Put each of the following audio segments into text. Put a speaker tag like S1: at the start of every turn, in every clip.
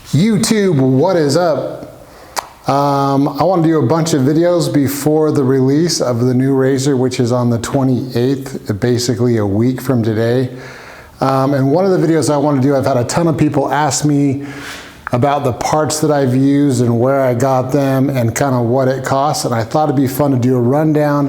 S1: YouTube, what is up? I want to do a bunch of videos before the release of the new razor, which is on the 28th, basically a week from today. And one of the videos I want to do, I've had a ton of people ask me about the parts that I've used and where I got them and kind of what it costs. And I thought it'd be fun to do a rundown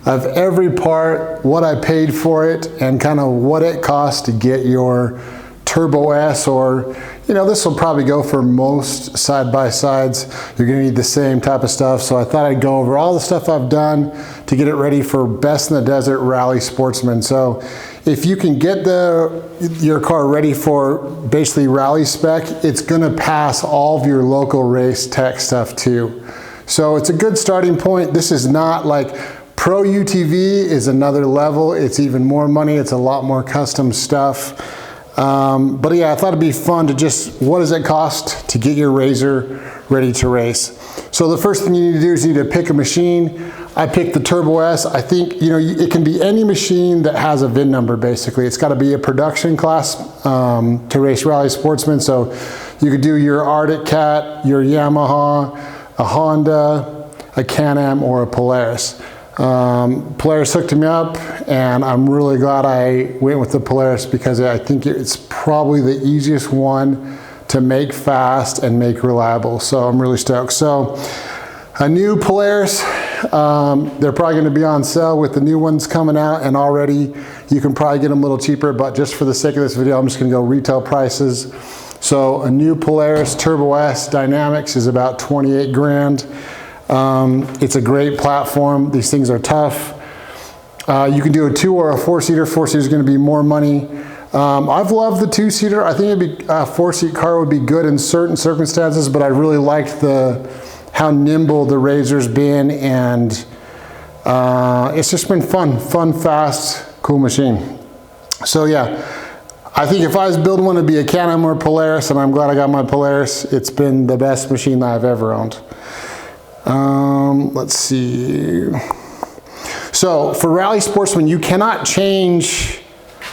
S1: of every part, what I paid for it, and kind of what it costs to get your Turbo S, or this will probably go for most side-by-sides. You're gonna need the same type of stuff. So I thought I'd go over all the stuff I've done to get it ready for Best in the Desert Rally Sportsman. So if you can get your car ready for basically rally spec, it's gonna pass all of your local race tech stuff too. So it's a good starting point. This is not like Pro UTV is another level. It's even more money. It's a lot more custom stuff. But yeah, I thought it'd be fun to just, what does it cost to get your razor ready to race? So the first thing you need to do is you need to pick a machine. I picked the Turbo S. I think, it can be any machine that has a VIN number, basically. It's gotta be a production class to race Rally Sportsman. So you could do your Arctic Cat, your Yamaha, a Honda, a Can-Am, or a Polaris. Polaris hooked me up, and I'm really glad I went with the Polaris because I think it's probably the easiest one to make fast and make reliable. So I'm really stoked. So a new Polaris, they're probably going to be on sale with the new ones coming out, and already you can probably get them a little cheaper, but just for the sake of this video, I'm just going to go retail prices. So a new Polaris Turbo S Dynamics is about 28 grand. It's a great platform. These things are tough. You can do a 2 or a 4-seater. 4-seater is going to be more money. I've loved the 2-seater. I think a 4-seat car would be good in certain circumstances, but I really liked how nimble the razor's been, and it's just been fun, fast, cool machine. So yeah, I think if I was building one, it'd be a Can-Am or Polaris, and I'm glad I got my Polaris. It's been the best machine that I've ever owned. Let's see. So for Rally Sportsman, you cannot change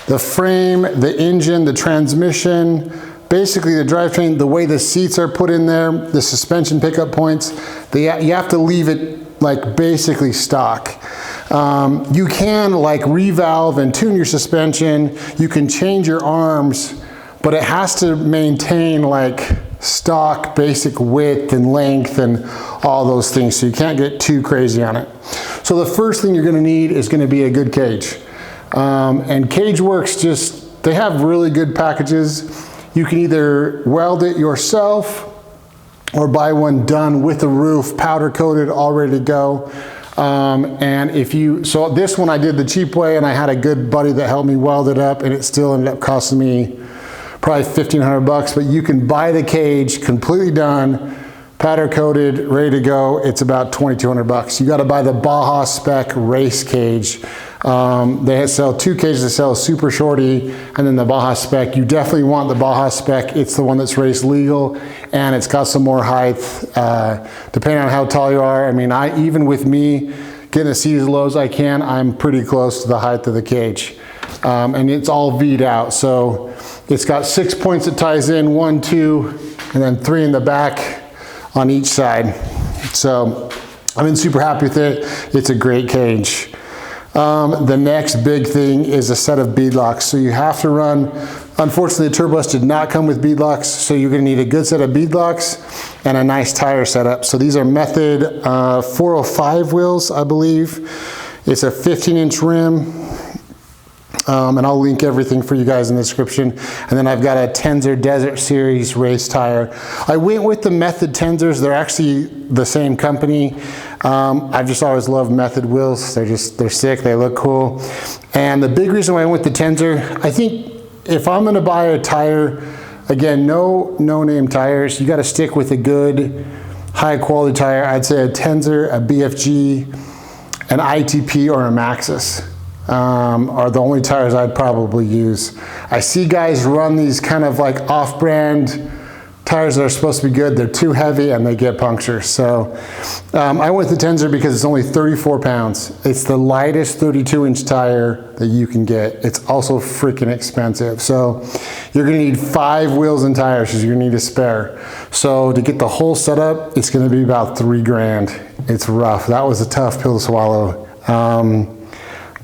S1: the frame, the engine, the transmission, basically the drivetrain, the way the seats are put in there, the suspension pickup points. You have to leave it like basically stock. You can like revalve and tune your suspension. You can change your arms, but it has to maintain like stock basic width and length and all those things, so you can't get too crazy on it. So the first thing you're going to need is going to be a good cage, and CageWorks they have really good packages. You can either weld it yourself or buy one done with the roof, powder coated, all ready to go. So this one I did the cheap way, and I had a good buddy that helped me weld it up, and it still ended up costing me probably 1,500 bucks, but you can buy the cage completely done, powder coated, ready to go. It's about 2,200 bucks. You got to buy the Baja Spec race cage. They sell 2 cages. They sell a Super Shorty and then the Baja Spec. You definitely want the Baja Spec. It's the one that's race legal, and it's got some more height, depending on how tall you are. I mean, even with me getting a seat as low as I can, I'm pretty close to the height of the cage. And it's all V'd out. So it's got 6 points it ties in, 1, 2, and then 3 in the back on each side. So I've been super happy with it. It's a great cage. The next big thing is a set of bead locks. So you have to run, unfortunately the Turbo S did not come with bead locks, so you're gonna need a good set of bead locks and a nice tire setup. So these are Method 405 wheels, I believe. It's a 15-inch rim. And I'll link everything for you guys in the description. And then I've got a Tenzer Desert Series race tire. I went with the Method Tenzers. They're actually the same company. I've just always loved Method wheels. They're sick, they look cool. And the big reason why I went with the Tenzer, I think if I'm gonna buy a tire, again, no name tires, you gotta stick with a good, high quality tire. I'd say a Tenzer, a BFG, an ITP, or a Maxxis. Are the only tires I'd probably use. I see guys run these kind of like off-brand tires that are supposed to be good, they're too heavy and they get punctures. So I went with the Tenzer because it's only 34 pounds. It's the lightest 32-inch tire that you can get. It's also freaking expensive. So you're gonna need 5 wheels and tires because you're gonna need a spare. So to get the whole setup, it's gonna be about $3 grand. It's rough. That was a tough pill to swallow.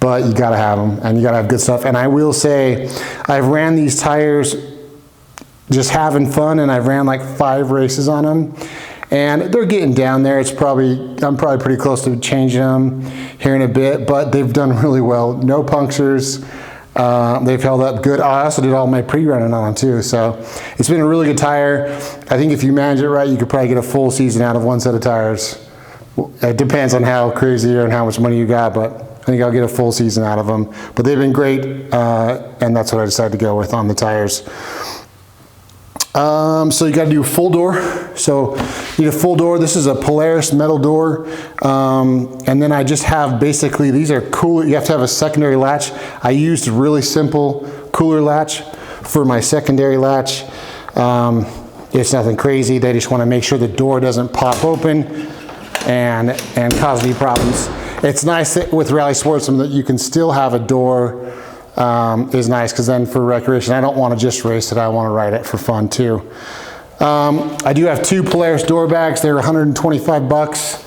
S1: But you gotta have them and you gotta have good stuff. And I will say, I've ran these tires just having fun, and I've ran like 5 races on them, and they're getting down there. I'm probably pretty close to changing them here in a bit, but they've done really well. No punctures. They've held up good. I also did all my pre-running on them too, so it's been a really good tire. I think if you manage it right, you could probably get a full season out of one set of tires. It depends on how crazy you are and how much money you got, but I think I'll get a full season out of them. But they've been great, and that's what I decided to go with on the tires. So you got to do full door. So you need a full door. This is a Polaris metal door. And then I just have basically, these are cooler. You have to have a secondary latch. I used a really simple cooler latch for my secondary latch. It's nothing crazy. They just want to make sure the door doesn't pop open and cause any problems. It's nice that with Rally Sportsman that you can still have a door. Is nice, because then for recreation, I don't want to just race it, I want to ride it for fun too. I do have 2 Polaris door bags. They're 125 bucks,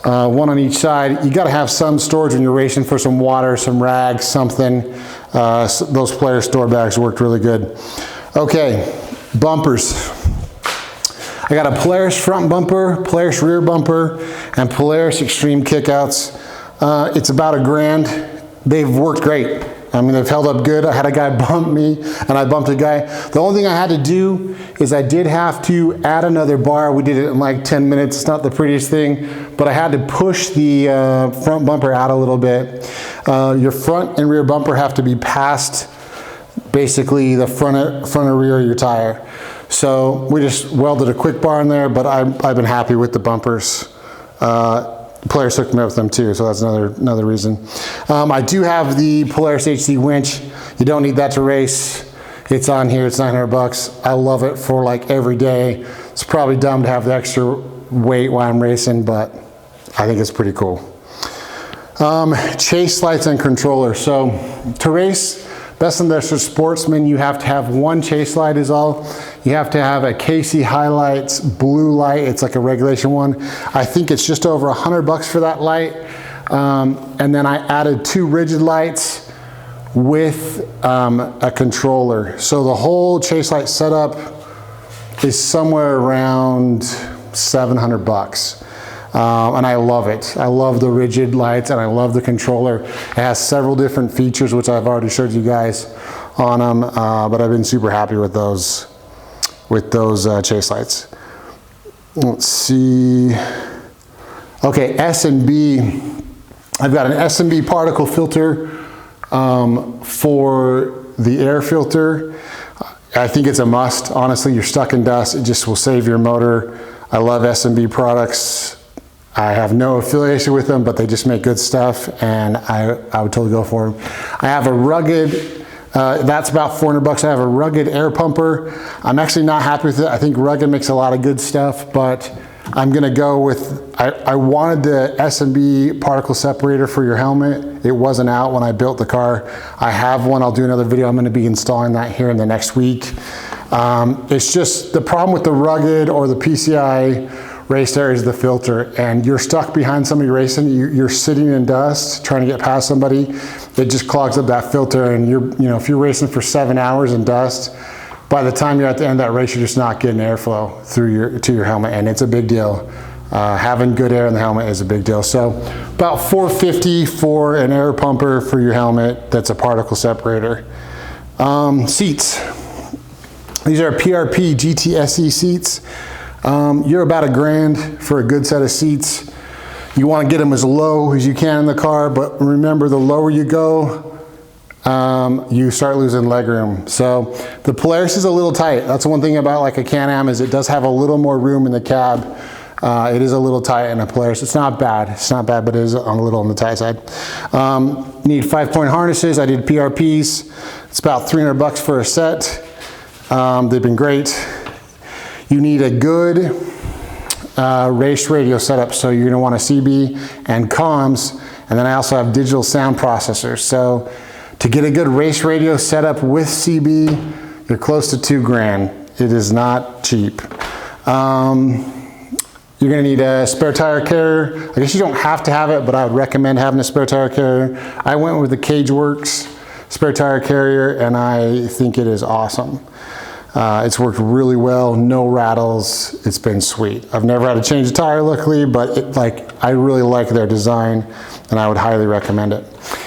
S1: one on each side. You got to have some storage when you're racing for some water, some rags, something. Those Polaris door bags worked really good. Okay, bumpers. I got a Polaris front bumper, Polaris rear bumper, and Polaris Extreme kickouts. It's about $1 grand. They've worked great. I mean, they've held up good. I had a guy bump me, and I bumped a guy. The only thing I had to do is I did have to add another bar. We did it in like 10 minutes. It's not the prettiest thing, but I had to push the front bumper out a little bit. Your front and rear bumper have to be past basically the front and rear of your tire. So we just welded a quick bar in there, but I've been happy with the bumpers. Polaris hooked me up with them too, so that's another reason. I do have the Polaris HC winch. You don't need that to race. It's on here, it's 900 bucks. I love it for like every day. It's probably dumb to have the extra weight while I'm racing, but I think it's pretty cool. Chase lights and controller. So to race, best in this for Sportsman, you have to have 1 chase light is all. You have to have a KC Hilites blue light. It's like a regulation one. I think it's just over 100 bucks for that light. And then I added 2 rigid lights with a controller. So the whole chase light setup is somewhere around 700 bucks. And I love it. I love the rigid lights and I love the controller. It has several different features, which I've already showed you guys on them, but I've been super happy with those chase lights. Let's see. Okay, Smb. I've got an Smb Particle Filter for the air filter. I think it's a must. Honestly, you're stuck in dust. It just will save your motor. I love Smb products. I have no affiliation with them, but they just make good stuff, and I would totally go for them. I have a rugged, that's about 400 bucks. I have a rugged air pumper. I'm actually not happy with it. I think rugged makes a lot of good stuff, but I'm gonna go with, I wanted the Smb particle separator for your helmet. It wasn't out when I built the car. I have one. I'll do another video. I'm gonna be installing that here in the next week. It's just the problem with the rugged or the PCI race there is the filter, and you're stuck behind somebody racing. You're sitting in dust trying to get past somebody. It just clogs up that filter, and if you're racing for 7 hours in dust, by the time you're at the end of that race, you're just not getting airflow to your helmet, and it's a big deal. Having good air in the helmet is a big deal. So about $450 for an air pumper for your helmet that's a particle separator. Seats. These are PRP GTSE seats. You're about $1 grand for a good set of seats. You want to get them as low as you can in the car, but remember, the lower you go, you start losing legroom. So the Polaris is a little tight. That's one thing about like a Can-Am, is it does have a little more room in the cab. It is a little tight in a Polaris. It's not bad. It's not bad, but it is a little on the tight side. You need 5-point harnesses. I did PRPs. It's about 300 bucks for a set. They've been great. You need a good race radio setup, so you're gonna want a CB and comms, and then I also have digital sound processors. So to get a good race radio setup with CB, you're close to $2 grand. It is not cheap. You're gonna need a spare tire carrier. I guess you don't have to have it, but I would recommend having a spare tire carrier. I went with the CageWorks spare tire carrier, and I think it is awesome. It's worked really well, no rattles, it's been sweet. I've never had to change a tire luckily, but I really like their design, and I would highly recommend it.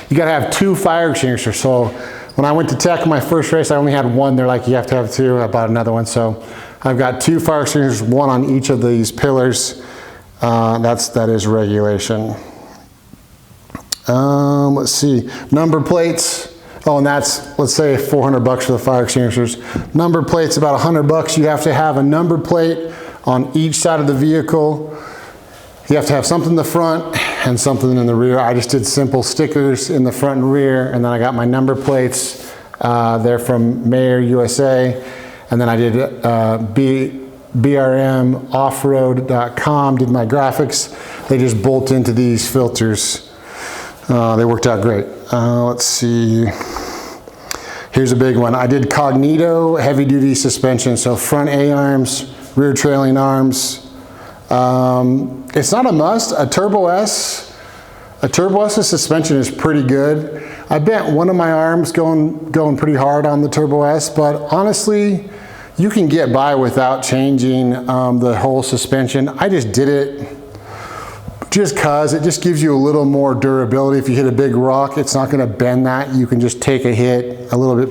S1: You gotta have 2 fire extinguishers. So when I went to Tech my first race, I only had 1. They're like, you have to have 2. I bought another one. So I've got 2 fire extinguishers, 1 on each of these pillars. That is regulation. Let's see, number plates. Oh, and that's, let's say $400 for the fire extinguishers. Number plates, about $100. You have to have a number plate on each side of the vehicle. You have to have something in the front and something in the rear. I just did simple stickers in the front and rear, and then I got my number plates. They're from Mayer USA. And then I did brmoffroad.com, did my graphics. They just bolt into these filters. They worked out great. Let's see. Here's a big one. I did Cognito heavy duty suspension. So front A-arms, rear trailing arms. It's not a must. A Turbo S's suspension is pretty good. I bent one of my arms going pretty hard on the Turbo S, but honestly, you can get by without changing the whole suspension. I just did it just cause it just gives you a little more durability. If you hit a big rock, it's not gonna bend that. You can just take a hit a little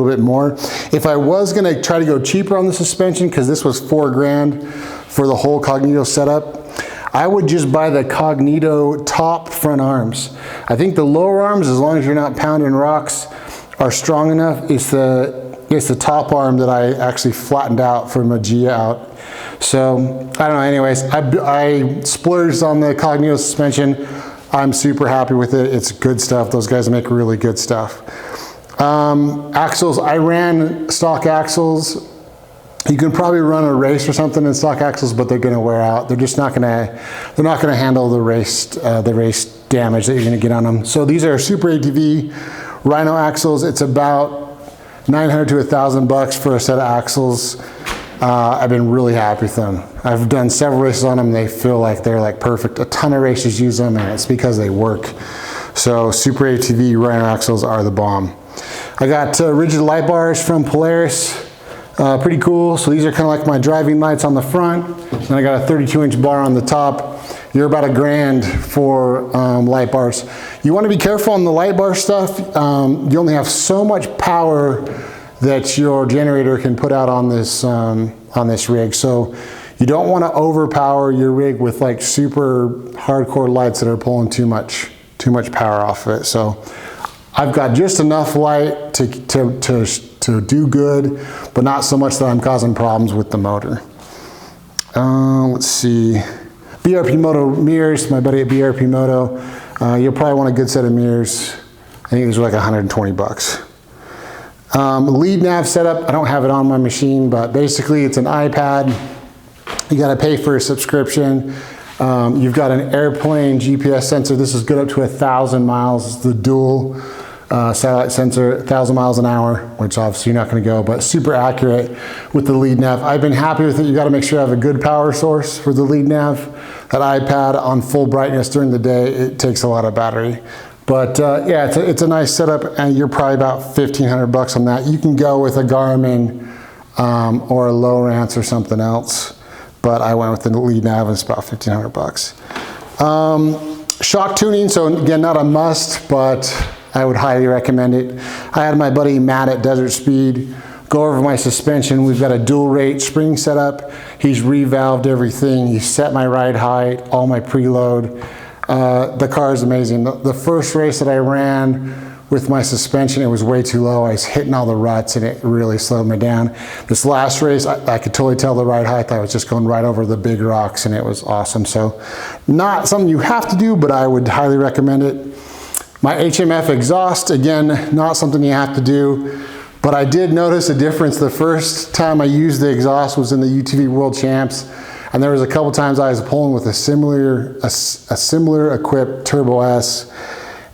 S1: bit more. If I was gonna try to go cheaper on the suspension, cause this was $4 grand for the whole Cognito setup, I would just buy the Cognito top front arms. I think the lower arms, as long as you're not pounding rocks, are strong enough. It's the top arm that I actually flattened out from a G out. So, I don't know, anyways, I splurged on the Cognito suspension. I'm super happy with it. It's good stuff. Those guys make really good stuff. Axles, I ran stock axles. You can probably run a race or something in stock axles, but they're gonna wear out. They're just not gonna handle the race damage that you're gonna get on them. So these are Super ATV Rhino axles. It's about $900 to $1,000 for a set of axles. I've been really happy with them. I've done several races on them. They feel like they're like perfect. A ton of races use them, and it's because they work. So Super ATV Rhino axles are the bomb. I got rigid light bars from Polaris. Pretty cool. So these are kind of like my driving lights on the front. And I got a 32-inch bar on the top. You're about $1 grand for light bars. You want to be careful on the light bar stuff. You only have so much power that your generator can put out on this rig. So you don't want to overpower your rig with like super hardcore lights that are pulling too much power off of it. So I've got just enough light to do good, but not so much that I'm causing problems with the motor. Let's see. BRP Moto mirrors, my buddy at BRP Moto. You'll probably want a good set of mirrors. I think these are like 120 bucks. Lead nav setup, I don't have it on my machine, but basically it's an iPad. You gotta pay for a subscription. You've got an airplane GPS sensor. This is good up to 1,000 miles. It's the dual satellite sensor, 1,000 miles an hour, which obviously you're not gonna go, but super accurate with the lead nav. I've been happy with it. You gotta make sure you have a good power source for the lead nav. That iPad on full brightness during the day, it takes a lot of battery. But yeah, it's a nice setup, and you're probably about 1,500 bucks on that. You can go with a Garmin or a Lowrance or something else, but I went with the lead nav, and it's about 1,500 bucks. Shock tuning, so again, not a must, but I would highly recommend it. I had my buddy Matt at Desert Speed go over my suspension. We've got a dual rate spring setup. He's revalved everything. He set my ride height, all my preload. The car is amazing. The first race that I ran with my suspension, it was way too low. I was hitting all the ruts, and it really slowed me down. This last race, I could totally tell the ride height. I was just going right over the big rocks, and it was awesome. So not something you have to do, but I would highly recommend it. My Hmf exhaust, again, not something you have to do, But I did notice a difference. The first time I used the exhaust was in the UTV World Champs, and there was a couple times I was pulling with a similar equipped Turbo S,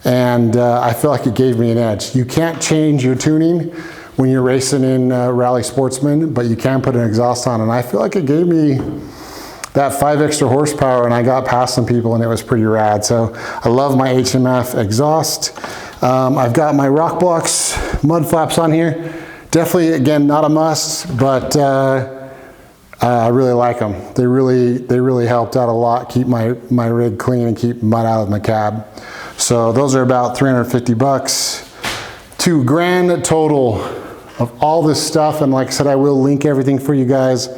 S1: and I feel like it gave me an edge. You can't change your tuning when you're racing in Rally Sportsman, but you can put an exhaust on, and I feel like it gave me that 5 extra horsepower, and I got past some people, and it was pretty rad. So I love my Hmf exhaust. I've got my Rock Blocks mud flaps on here. Definitely, again, not a must, but I really like them. They really helped out a lot, keep my rig clean and keep mud out of my cab. So those are about 350 bucks. $2 grand total of all this stuff, and like I said, I will link everything for you guys,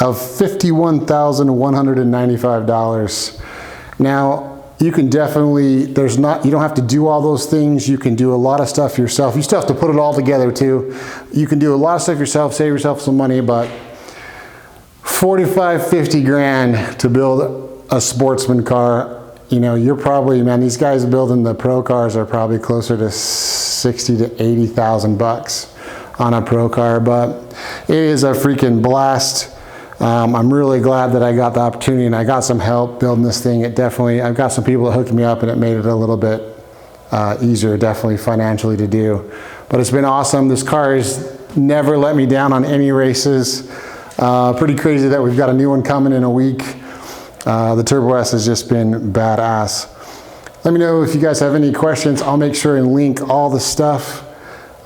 S1: of $51,195. Now, you can definitely, you don't have to do all those things. You can do a lot of stuff yourself. You still have to put it all together too. You can do a lot of stuff yourself, save yourself some money, but 45, 50 grand to build a Sportsman car, you know, you're probably, man, these guys building the pro cars are probably closer to 60 to 80,000 bucks on a pro car, but it is a freaking blast. I'm really glad that I got the opportunity and I got some help building this thing. I've got some people that hooked me up, and it made it a little bit easier, definitely financially, to do. But it's been awesome. This car has never let me down on any races. Pretty crazy that we've got a new one coming in a week. The Turbo S has just been badass. Let me know if you guys have any questions. I'll make sure and link all the stuff.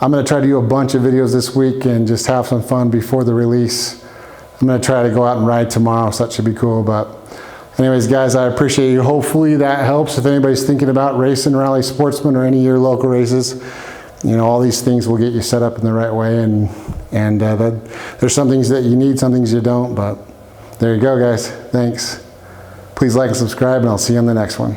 S1: I'm going to try to do a bunch of videos this week and just have some fun before the release. I'm going to try to go out and ride tomorrow, so that should be cool. But anyways, guys, I appreciate you. Hopefully that helps. If anybody's thinking about racing Rally Sportsman or any of your local races, you know, all these things will get you set up in the right way. And there's some things that you need, some things you don't. But there you go, guys. Thanks. Please like and subscribe, and I'll see you on the next one.